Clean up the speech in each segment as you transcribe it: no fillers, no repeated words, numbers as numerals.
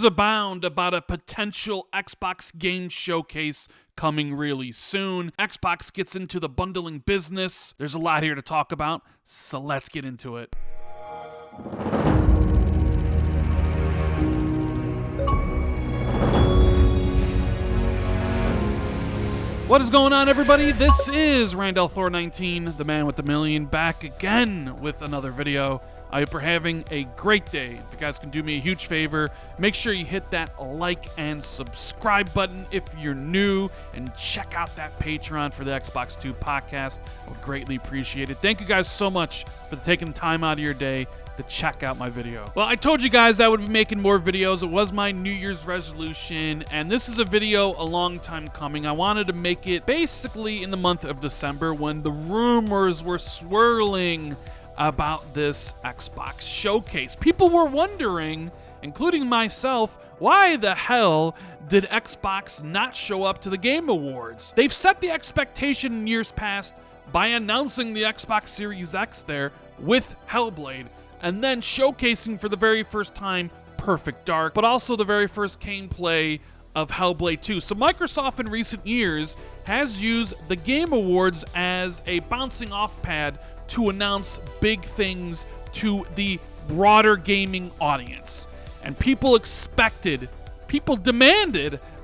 abound about a potential Xbox game showcase coming really soon. Xbox gets into the bundling business. There's a lot here to talk about, so let's get into it. What is going on, everybody? This is Randall Thor 19, the man with the million, back again with another video. I hope you're having a great day. If you guys can do me a huge favor, make sure you hit that like and subscribe button if you're new, and check out that Patreon for the Xbox 2 podcast. I would greatly appreciate it. Thank you guys so much for taking time out of your day to check out my video. Well, I told you guys I would be making more videos. It was my New Year's resolution, and this is a video a long time coming. I wanted to make it basically in the month of December when the rumors were swirling about this Xbox showcase. People were wondering, including myself, why the hell did Xbox not show up to the Game Awards? They've set the expectation in years past by announcing the Xbox Series X there with Hellblade, and then showcasing for the very first time Perfect Dark, but also the very first gameplay of Hellblade 2. So Microsoft in recent years has used the Game Awards as a bouncing off pad to announce big things to the broader gaming audience. And people demanded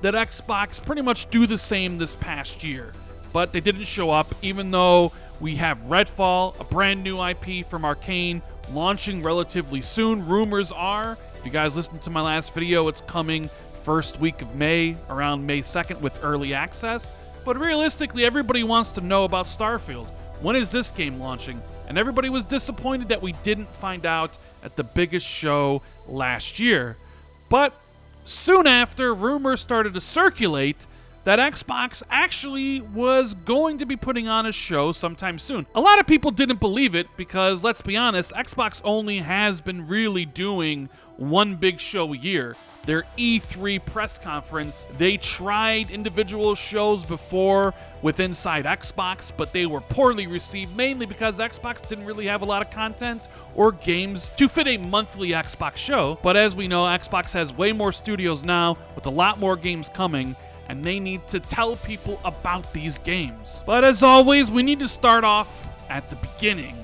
that Xbox pretty much do the same this past year. But they didn't show up, even though we have Redfall, a brand new IP from Arcane, launching relatively soon. Rumors are, if you guys listened to my last video, it's coming first week of May, around May 2nd with early access. But realistically, everybody wants to know about Starfield. When is this game launching? And everybody was disappointed that we didn't find out at the biggest show last year. But soon after, rumors started to circulate that Xbox actually was going to be putting on a show sometime soon. A lot of people didn't believe it because, let's be honest, Xbox only has been really doing one big show a year. Their E3 press conference. They tried individual shows before with Inside Xbox, but they were poorly received, mainly because Xbox didn't really have a lot of content or games to fit a monthly Xbox show. But as we know, Xbox has way more studios now with a lot more games coming, and they need to tell people about these games. But as always, we need to start off at the beginning.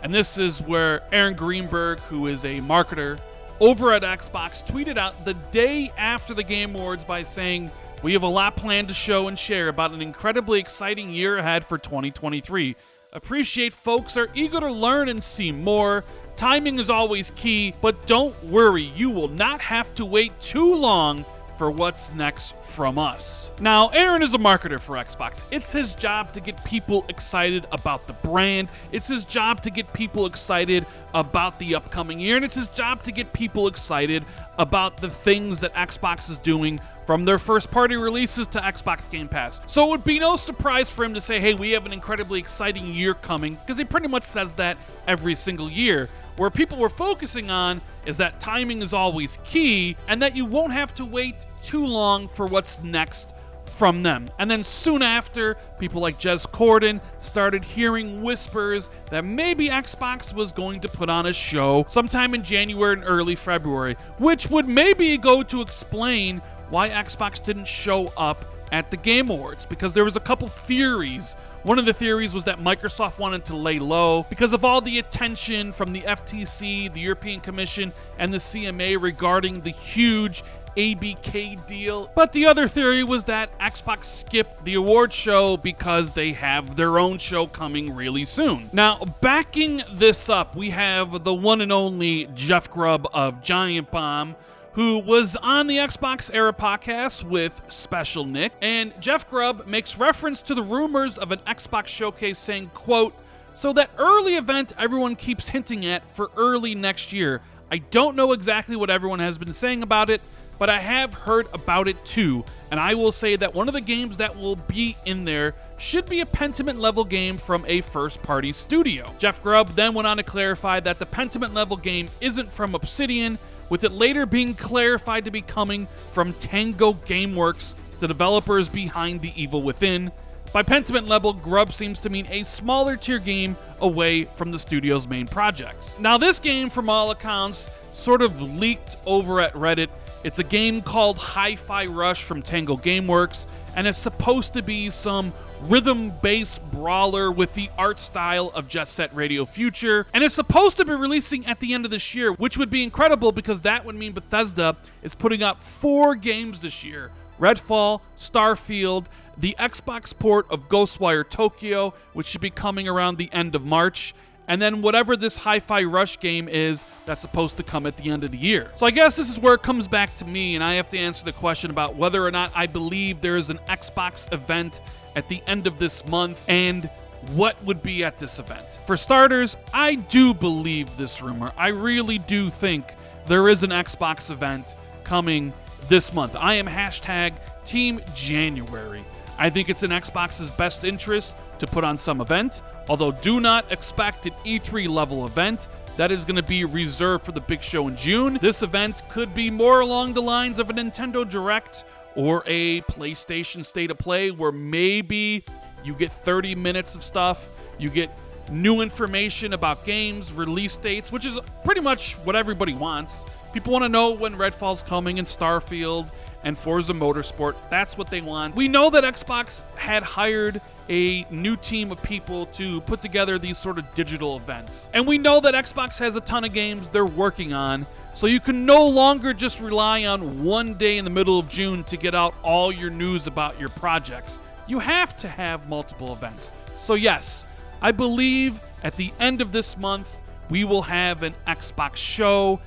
And this is where Aaron Greenberg, who is a marketer over at Xbox, tweeted out the day after the Game Awards by saying, "We have a lot planned to show and share about an incredibly exciting year ahead for 2023. Appreciate folks are eager to learn and see more. Timing is always key, but don't worry, you will not have to wait too long for what's next from us." Now, Aaron is a marketer for Xbox. It's his job to get people excited about the brand. It's his job to get people excited about the upcoming year. And it's his job to get people excited about the things that Xbox is doing, from their first-party releases to Xbox Game Pass. So it would be no surprise for him to say, hey, we have an incredibly exciting year coming, because he pretty much says that every single year. Where people were focusing on is that timing is always key, and that you won't have to wait too long for what's next from them. And then soon after, people like Jez Corden started hearing whispers that maybe Xbox was going to put on a show sometime in January and early February, which would maybe go to explain why Xbox didn't show up at the Game Awards, because there was a couple theories. One of the theories was that Microsoft wanted to lay low because of all the attention from the FTC, the European Commission, and the CMA regarding the huge ABK deal. But the other theory was that Xbox skipped the award show because they have their own show coming really soon. Now, backing this up, we have the one and only Jeff Grubb of Giant Bomb, who was on the Xbox Era podcast with Special Nick. And Jeff Grubb makes reference to the rumors of an Xbox showcase saying, quote, "So that early event everyone keeps hinting at for early next year. I don't know exactly what everyone has been saying about it, but I have heard about it too. And I will say that one of the games that will be in there should be a Pentiment level game from a first-party studio." Jeff Grubb then went on to clarify that the Pentiment level game isn't from Obsidian, with it later being clarified to be coming from Tango Gameworks, the developers behind The Evil Within. By Pentiment level, Grubb seems to mean a smaller tier game away from the studio's main projects. Now, this game, from all accounts, sort of leaked over at Reddit. It's a game called Hi-Fi Rush from Tango Gameworks, and it's supposed to be some rhythm-based brawler with the art style of Jet Set Radio Future, and it's supposed to be releasing at the end of this year, which would be incredible because that would mean Bethesda is putting out 4 games this year: Redfall, Starfield, the Xbox port of Ghostwire Tokyo, which should be coming around the end of March, and then whatever this Hi-Fi Rush game is that's supposed to come at the end of the year. So I guess this is where it comes back to me, and I have to answer the question about whether or not I believe there is an Xbox event at the end of this month, and what would be at this event. For starters, I do believe this rumor. I really do think there is an Xbox event coming this month. I am hashtag Team January. I think it's in Xbox's best interest to put on some event, although do not expect an E3 level event. That is going to be reserved for the big show in June. This event could be more along the lines of a Nintendo Direct or a PlayStation State of Play, where maybe you get 30 minutes of stuff, you get new information about games, release dates, which is pretty much what everybody wants. People want to know when Redfall's coming and Starfield and Forza Motorsport. That's what they want. We know that Xbox had hired a new team of people to put together these sort of digital events. And we know that Xbox has a ton of games they're working on, so you can no longer just rely on one day in the middle of June to get out all your news about your projects. You have to have multiple events. So yes, I believe at the end of this month, we will have an Xbox show,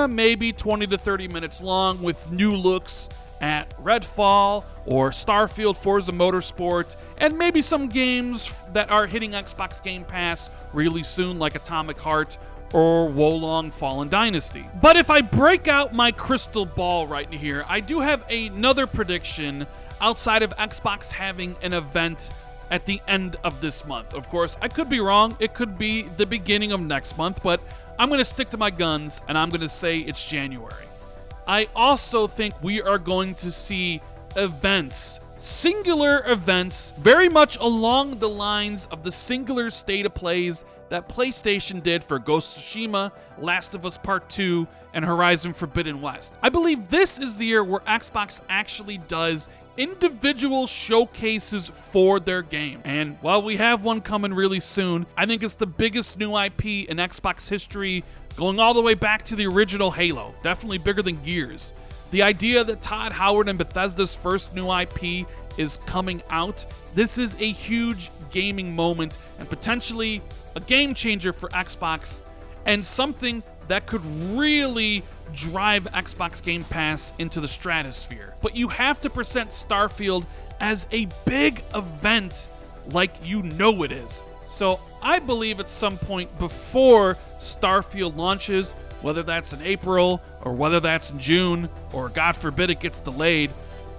maybe 20 to 30 minutes long, with new looks at Redfall or Starfield, Forza Motorsport, and maybe some games that are hitting Xbox Game Pass really soon, like Atomic Heart or Wolong Fallen Dynasty. But if I break out my crystal ball right here, I do have another prediction outside of Xbox having an event at the end of this month. Of course, I could be wrong. It could be the beginning of next month, but I'm going to stick to my guns, and I'm going to say it's January. I also think we are going to see events, singular events, very much along the lines of the singular state of plays that PlayStation did for Ghost of Tsushima, Last of Us Part 2, and Horizon Forbidden West. I believe this is the year where Xbox actually does individual showcases for their game. And while we have one coming really soon, I think it's the biggest new IP in Xbox history, going all the way back to the original Halo. Definitely bigger than Gears. The idea that Todd Howard and Bethesda's first new IP is coming out, this is a huge gaming moment and potentially a game changer for Xbox, and something that could really drive Xbox Game Pass into the stratosphere. But you have to present Starfield as a big event like you know it is. So I believe at some point before Starfield launches, whether that's in April or whether that's in June, or God forbid it gets delayed,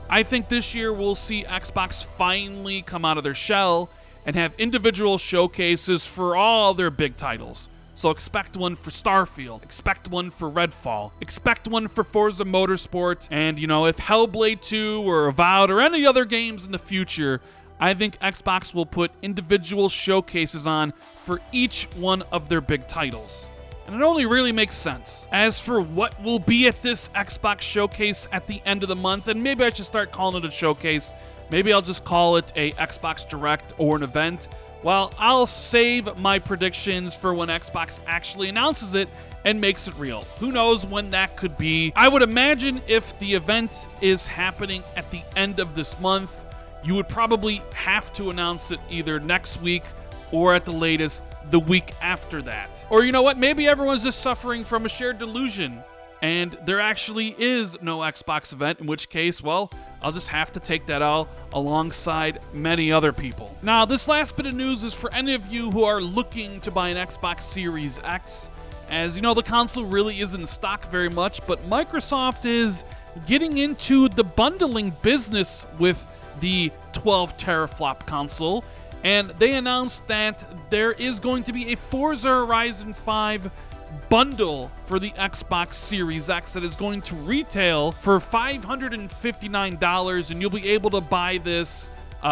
I think this year we'll see Xbox finally come out of their shell and have individual showcases for all their big titles. So expect one for Starfield, expect one for Redfall, expect one for Forza Motorsport, and if Hellblade 2 or Avowed or any other games in the future, I think Xbox will put individual showcases on for each one of their big titles. And it only really makes sense. As for what will be at this Xbox showcase at the end of the month, and maybe I should start calling it a showcase, maybe I'll just call it a Xbox Direct or an event. Well, I'll save my predictions for when Xbox actually announces it and makes it real. Who knows when that could be? I would imagine if the event is happening at the end of this month, you would probably have to announce it either next week or at the latest the week after that. Or you know what? Maybe everyone's just suffering from a shared delusion and there actually is no Xbox event, in which case, well, I'll just have to take that all alongside many other people. Now, this last bit of news is for any of you who are looking to buy an Xbox Series X. As you know, the console really isn't in stock very much, but Microsoft is getting into the bundling business with the 12 teraflop console, and they announced that there is going to be a Forza Horizon 5 bundle for the Xbox Series X that is going to retail for $559, and you'll be able to buy this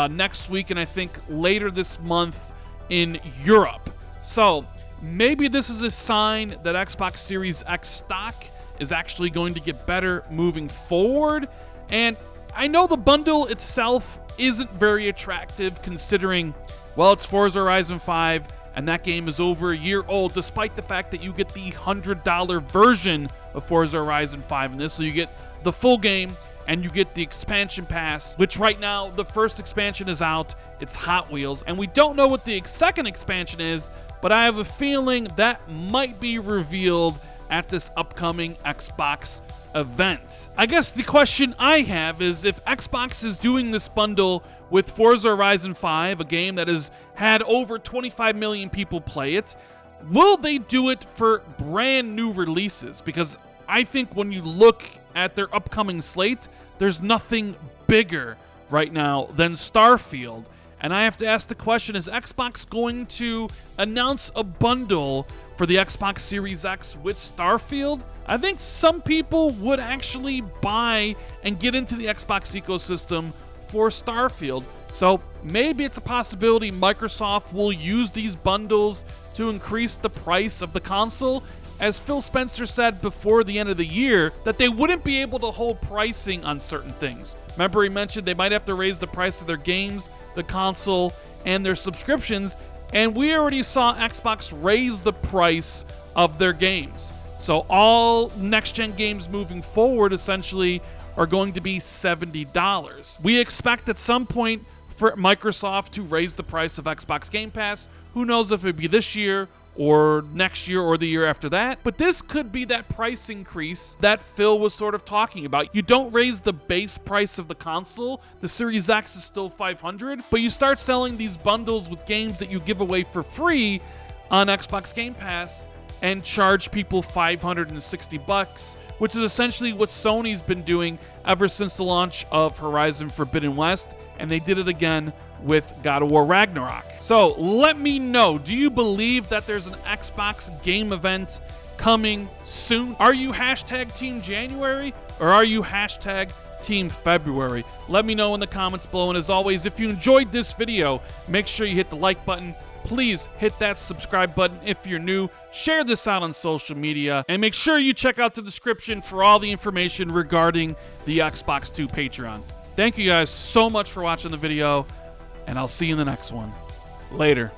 next week and I think later this month in Europe. So maybe this is a sign that Xbox Series X stock is actually going to get better moving forward. And I know the bundle itself isn't very attractive considering, well, it's Forza Horizon 5, and that game is over a year old, despite the fact that you get the $100 version of Forza Horizon 5 in this. So you get the full game, and you get the expansion pass, which right now, the first expansion is out. It's Hot Wheels, and we don't know what the second expansion is, but I have a feeling that might be revealed at this upcoming Xbox event. I guess the question I have is, if Xbox is doing this bundle with Forza Horizon 5, a game that has had over 25 million people play it, will they do it for brand new releases? Because I think when you look at their upcoming slate, there's nothing bigger right now than Starfield. And I have to ask the question, is Xbox going to announce a bundle for the Xbox Series X with Starfield? I think some people would actually buy and get into the Xbox ecosystem for Starfield. So maybe it's a possibility Microsoft will use these bundles to increase the price of the console. As Phil Spencer said before the end of the year, that they wouldn't be able to hold pricing on certain things. Remember, he mentioned they might have to raise the price of their games, the console, and their subscriptions, and we already saw Xbox raise the price of their games. So all next-gen games moving forward essentially are going to be $70. We expect at some point for Microsoft to raise the price of Xbox Game Pass. Who knows if it'd be this year or next year or the year after that. But this could be that price increase that Phil was sort of talking about. You don't raise the base price of the console. The Series X is still $500, but you start selling these bundles with games that you give away for free on Xbox Game Pass and charge people $560, which is essentially what Sony's been doing ever since the launch of Horizon Forbidden West, and they did it again with God of War Ragnarok. So let me know, do you believe that there's an Xbox game event coming soon? Are you hashtag Team January or are you hashtag Team February? Let me know in the comments below, and as always, if you enjoyed this video, make sure you hit the like button. Please hit that subscribe button if you're new. Share this out on social media, and make sure you check out the description for all the information regarding the Xbox 2 Patreon. Thank you guys so much for watching the video, and I'll see you in the next one. Later.